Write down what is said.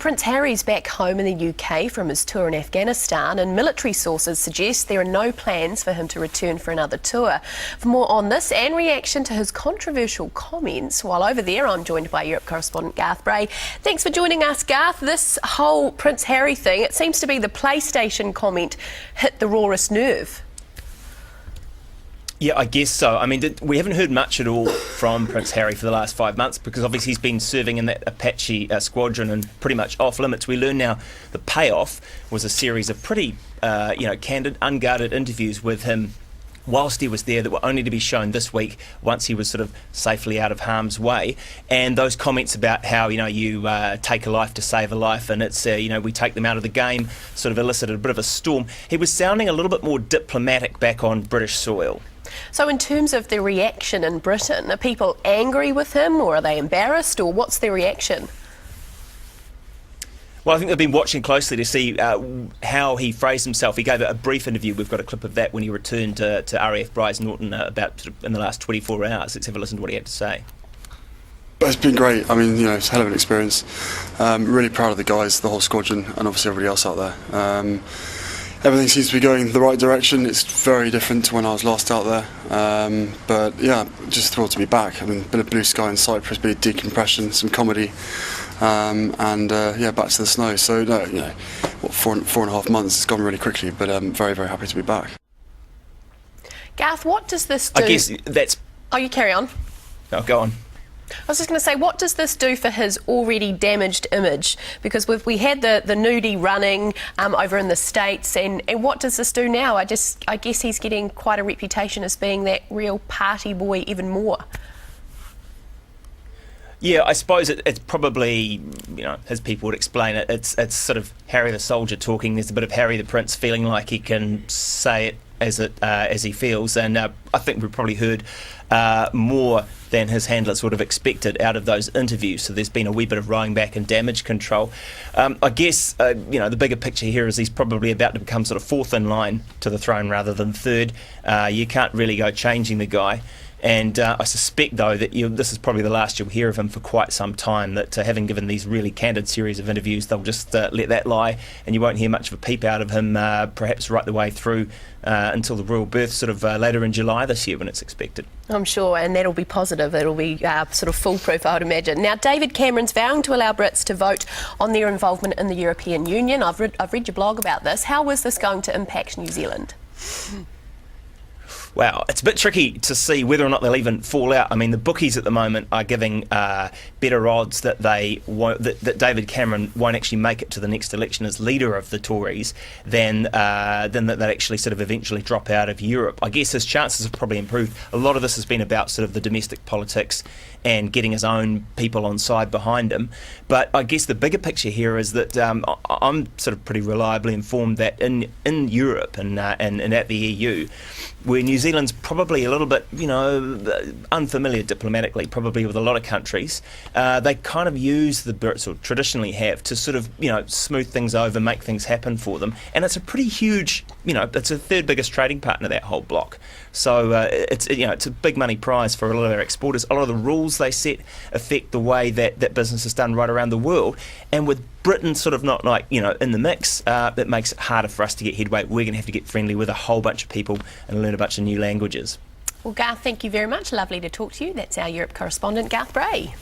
Prince Harry's back home in the UK from his tour in Afghanistan, and military sources suggest there are no plans for him to return for another tour. For more on this and reaction to his controversial comments while over there, I'm joined by Europe correspondent Garth Bray. Thanks for joining us, Garth. This whole Prince Harry thing, it seems to be the PlayStation comment hit the rawest nerve. Yeah, I guess so. I mean, we haven't heard much at all from Prince Harry for the last 5 months because obviously he's been serving in that Apache squadron and pretty much off limits. We learn now the payoff was a series of pretty, candid, unguarded interviews with him whilst he was there that were only to be shown this week once he was sort of safely out of harm's way. And those comments about how, you take a life to save a life and it's, we take them out of the game sort of elicited a bit of a storm. He was sounding a little bit more diplomatic back on British soil. So in terms of the reaction in Britain, are people angry with him or are they embarrassed, or what's their reaction? Well, I think they've been watching closely to see how he phrased himself. He gave a brief interview. We've got a clip of that when he returned to RAF Brize Norton about in the last 24 hours. Let's have a listen to what he had to say. But it's been great. I mean, it's a hell of an experience. Really proud of the guys, the whole squadron, and obviously everybody else out there. Everything seems to be going the right direction. It's very different to when I was last out there. But yeah, just thrilled to be back. I mean, been a blue sky in Cyprus, bit of decompression, some comedy, and back to the snow. So no, four and a half months. It's gone really quickly, but I'm very, very happy to be back. Garth, what does this do? I guess that's... Oh, you carry on. Oh, go on. I was just going to say, what does this do for his already damaged image? Because we had the nudie running over in the States, and what does this do now? I guess he's getting quite a reputation as being that real party boy even more. Yeah, I suppose it's probably, as people would explain it, it's sort of Harry the soldier talking. There's a bit of Harry the Prince feeling like he can say it as he feels, and I think we've probably heard more than his handlers would have expected out of those interviews. So there's been a wee bit of rowing back and damage control. I guess the bigger picture here is he's probably about to become sort of fourth in line to the throne rather than third. You can't really go changing the guy. And I suspect, though, that this is probably the last you'll hear of him for quite some time, that having given these really candid series of interviews, they'll just let that lie, and you won't hear much of a peep out of him, perhaps right the way through until the royal birth, sort of later in July this year when it's expected. I'm sure, and that'll be positive. It'll be sort of foolproof, I would imagine. Now, David Cameron's vowing to allow Brits to vote on their involvement in the European Union. I've read your blog about this. How is this going to impact New Zealand? Wow, it's a bit tricky to see whether or not they'll even fall out. I mean, the bookies at the moment are giving better odds that that David Cameron won't actually make it to the next election as leader of the Tories than that they'll actually sort of eventually drop out of Europe. I guess his chances have probably improved. A lot of this has been about sort of the domestic politics and getting his own people on side behind him. But I guess the bigger picture here is that I'm sort of pretty reliably informed that in Europe and at the EU, where New Zealand's probably a little bit, unfamiliar diplomatically, probably with a lot of countries, they kind of use the Brits, or traditionally have, to sort of, smooth things over, make things happen for them. And it's a pretty huge, it's a third biggest trading partner, that whole block. So it's a big money prize for a lot of our exporters. A lot of the rules they set affect the way that business is done right around the world. And with Britain sort of not in the mix, that makes it harder for us to get headway. We're going to have to get friendly with a whole bunch of people and learn a bunch of new languages. Well, Garth, thank you very much. Lovely to talk to you. That's our Europe correspondent, Garth Bray.